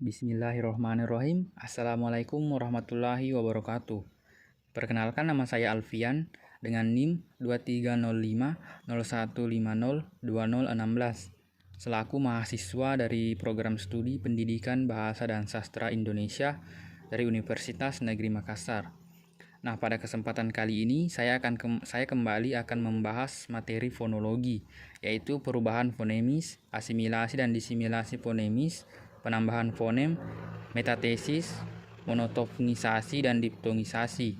Bismillahirrahmanirrahim. Assalamualaikum warahmatullahi wabarakatuh. Perkenalkan, nama saya Alfian dengan NIM 230501502016 selaku mahasiswa dari program studi Pendidikan Bahasa dan Sastra Indonesia dari Universitas Negeri Makassar. Nah, pada kesempatan kali ini saya kembali akan membahas materi fonologi, yaitu perubahan fonemis, asimilasi dan disimilasi fonemis, penambahan fonem, metatesis, monotonisasi dan diptongisasi.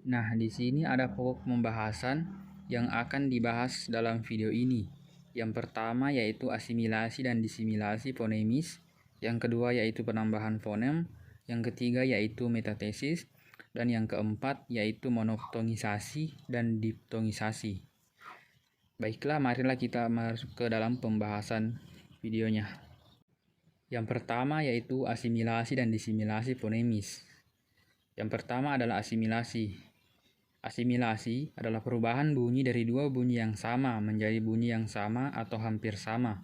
Nah, di sini ada pokok pembahasan yang akan dibahas dalam video ini. Yang pertama yaitu asimilasi dan disimilasi fonemis, yang kedua yaitu penambahan fonem, yang ketiga yaitu metatesis, dan yang keempat yaitu monotonisasi dan diptongisasi. Baiklah, marilah kita masuk ke dalam pembahasan videonya. Yang pertama yaitu asimilasi dan disimilasi fonemis. Yang pertama adalah asimilasi. Asimilasi adalah perubahan bunyi dari dua bunyi yang sama menjadi bunyi yang sama atau hampir sama.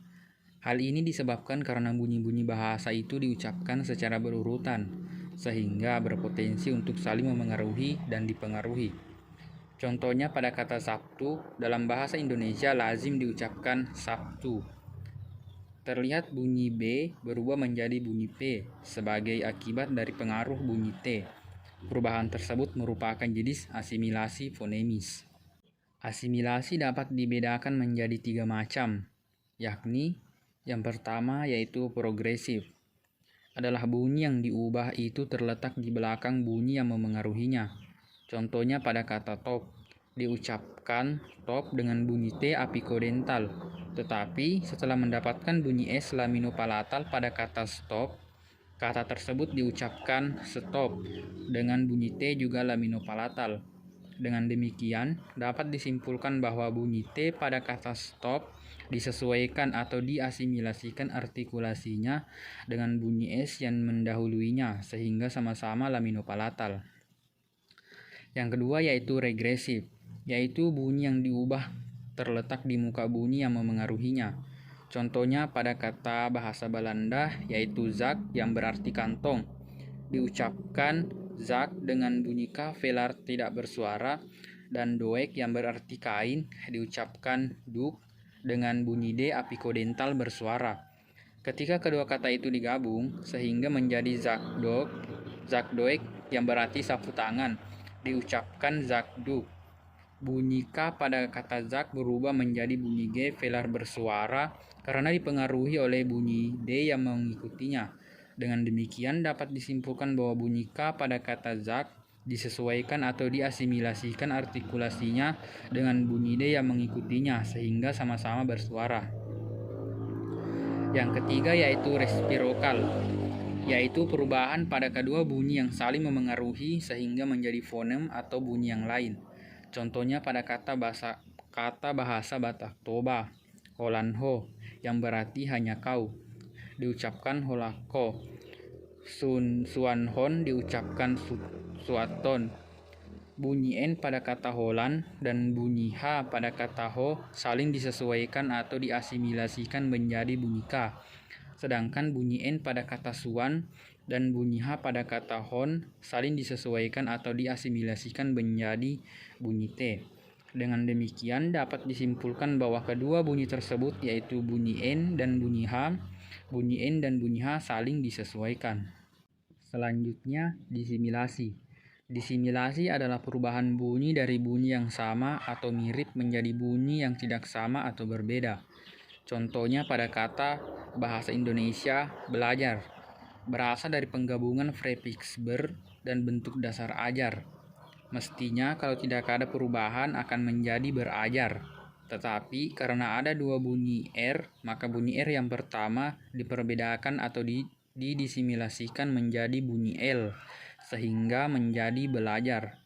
Hal ini disebabkan karena bunyi-bunyi bahasa itu diucapkan secara berurutan, sehingga berpotensi untuk saling memengaruhi dan dipengaruhi. Contohnya pada kata Sabtu, dalam bahasa Indonesia lazim diucapkan Sabtu. Terlihat bunyi B berubah menjadi bunyi P sebagai akibat dari pengaruh bunyi T. Perubahan tersebut merupakan jenis asimilasi fonemis. Asimilasi dapat dibedakan menjadi 3 macam, yakni yang pertama yaitu progresif. Adalah bunyi yang diubah itu terletak di belakang bunyi yang memengaruhinya. Contohnya pada kata top, diucapkan top dengan bunyi T apikodental, tetapi setelah mendapatkan bunyi S laminopalatal pada kata stop, kata tersebut diucapkan stop dengan bunyi T juga laminopalatal. Dengan demikian, dapat disimpulkan bahwa bunyi T pada kata stop disesuaikan atau diasimilasikan artikulasinya dengan bunyi S yang mendahuluinya sehingga sama-sama laminopalatal. Yang kedua yaitu regresif, yaitu bunyi yang diubah terletak di muka bunyi yang memengaruhinya. Contohnya pada kata bahasa Belanda yaitu zak yang berarti kantong. Diucapkan zak dengan bunyi K velar tidak bersuara, dan doek yang berarti kain diucapkan duk dengan bunyi D apikodental bersuara. Ketika kedua kata itu digabung sehingga menjadi zakdoek yang berarti sapu tangan, diucapkan zakduk. Bunyi K pada kata zak berubah menjadi bunyi G velar bersuara karena dipengaruhi oleh bunyi D yang mengikutinya. Dengan demikian dapat disimpulkan bahwa bunyi K pada kata zak disesuaikan atau diasimilasikan artikulasinya dengan bunyi D yang mengikutinya sehingga sama-sama bersuara. Yang ketiga yaitu resiprokal, yaitu perubahan pada kedua bunyi yang saling memengaruhi sehingga menjadi fonem atau bunyi yang lain. Contohnya pada kata bahasa Batak Toba, holanho yang berarti hanya kau, diucapkan holako. Suanhon diucapkan suaton. Bunyi N pada kata holan dan bunyi H pada kata ho saling disesuaikan atau diasimilasikan menjadi bunyi K. Sedangkan bunyi N pada kata suan dan bunyi H pada kata hon saling disesuaikan atau diasimilasikan menjadi bunyi T. Dengan demikian dapat disimpulkan bahwa kedua bunyi tersebut yaitu bunyi N dan bunyi H saling disesuaikan. Selanjutnya, disimilasi. Disimilasi adalah perubahan bunyi dari bunyi yang sama atau mirip menjadi bunyi yang tidak sama atau berbeda. Contohnya pada kata bahasa Indonesia belajar, berasal dari penggabungan prefiks ber dan bentuk dasar ajar. Mestinya kalau tidak ada perubahan akan menjadi berajar. Tetapi karena ada dua bunyi R, maka bunyi R yang pertama diperbedakan atau disimilasikan menjadi bunyi L, sehingga menjadi belajar.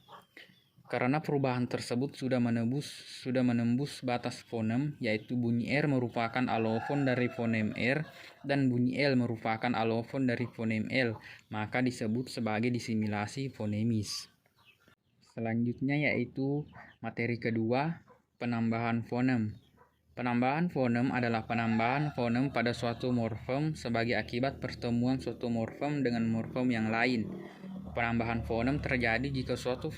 Karena perubahan tersebut sudah menembus batas fonem, yaitu bunyi R merupakan alofon dari fonem R dan bunyi L merupakan alofon dari fonem L, maka disebut sebagai disimilasi fonemis. Selanjutnya yaitu materi kedua, penambahan fonem. Penambahan fonem adalah penambahan fonem pada suatu morfem sebagai akibat pertemuan suatu morfem dengan morfem yang lain. Penambahan fonem terjadi jika suatu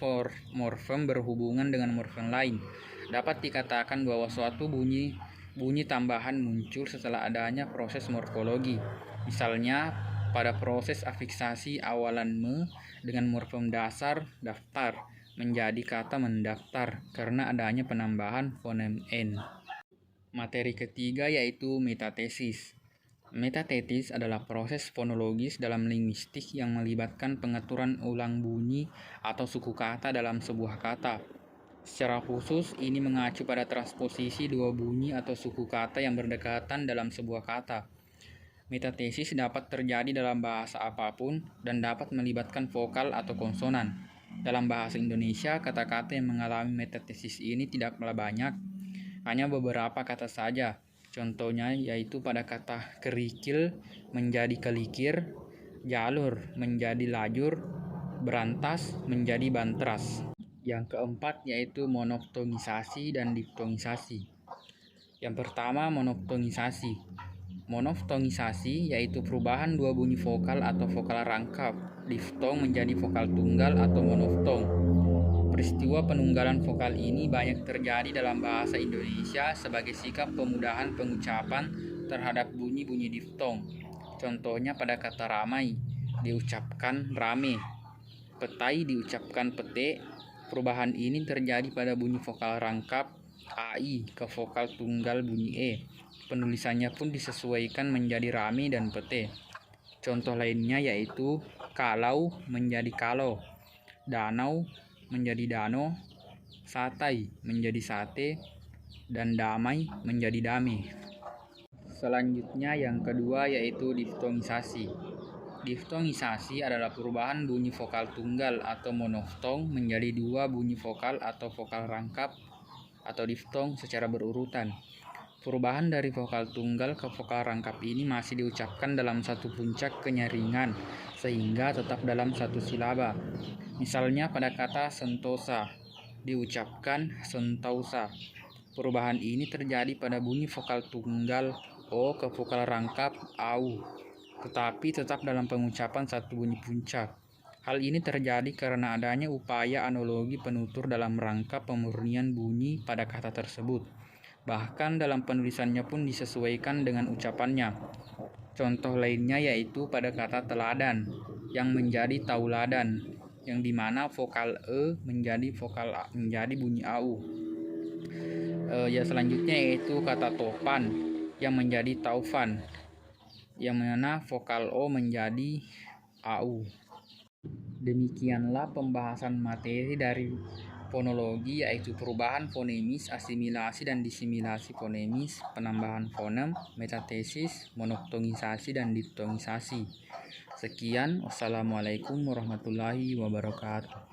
morfem berhubungan dengan morfem lain. Dapat dikatakan bahwa suatu bunyi tambahan muncul setelah adanya proses morfologi. Misalnya, pada proses afiksasi awalan me dengan morfem dasar daftar menjadi kata mendaftar karena adanya penambahan fonem n. Materi ketiga yaitu metatesis. Metatesis adalah proses fonologis dalam linguistik yang melibatkan pengaturan ulang bunyi atau suku kata dalam sebuah kata. Secara khusus, ini mengacu pada transposisi dua bunyi atau suku kata yang berdekatan dalam sebuah kata. Metatesis dapat terjadi dalam bahasa apapun dan dapat melibatkan vokal atau konsonan. Dalam bahasa Indonesia, kata-kata yang mengalami metatesis ini tidaklah banyak, hanya beberapa kata saja. Contohnya yaitu pada kata kerikil menjadi kelikir, jalur menjadi lajur, berantas menjadi bantras. Yang keempat yaitu monoftongisasi dan diftongisasi. Yang pertama, monoftongisasi. Monoftongisasi yaitu perubahan dua bunyi vokal atau vokal rangkap, diftong menjadi vokal tunggal atau monoftong. Peristiwa penunggalan vokal ini banyak terjadi dalam bahasa Indonesia sebagai sikap pemudahan pengucapan terhadap bunyi-bunyi diftong. Contohnya pada kata ramai, diucapkan rame. Petai diucapkan pete. Perubahan ini terjadi pada bunyi vokal rangkap AI ke vokal tunggal bunyi E. Penulisannya pun disesuaikan menjadi rame dan pete. Contoh lainnya yaitu kalau menjadi kalau, danau menjadi dano, satai menjadi sate, dan damai menjadi dame. Selanjutnya yang kedua yaitu diftongisasi. Diftongisasi adalah perubahan bunyi vokal tunggal atau monoftong menjadi dua bunyi vokal atau vokal rangkap atau diftong secara berurutan. Perubahan dari vokal tunggal ke vokal rangkap ini masih diucapkan dalam satu puncak kenyaringan sehingga tetap dalam satu silaba. Misalnya pada kata sentosa diucapkan sentausa. Perubahan ini terjadi pada bunyi vokal tunggal o ke vokal rangkap au, tetapi tetap dalam pengucapan satu bunyi puncak. Hal ini terjadi karena adanya upaya analogi penutur dalam rangka pemurnian bunyi pada kata tersebut. Bahkan dalam penulisannya pun disesuaikan dengan ucapannya. Contoh lainnya yaitu pada kata teladan yang menjadi tauladan, yang dimana vokal e menjadi bunyi au. Selanjutnya yaitu kata topan yang menjadi taufan, yang mana vokal o menjadi au. Demikianlah pembahasan materi dari fonologi yaitu perubahan fonemis, asimilasi dan disimilasi fonemis, penambahan fonem, metatesis, monoftongisasi dan diftongisasi. Sekian, wassalamualaikum warahmatullahi wabarakatuh.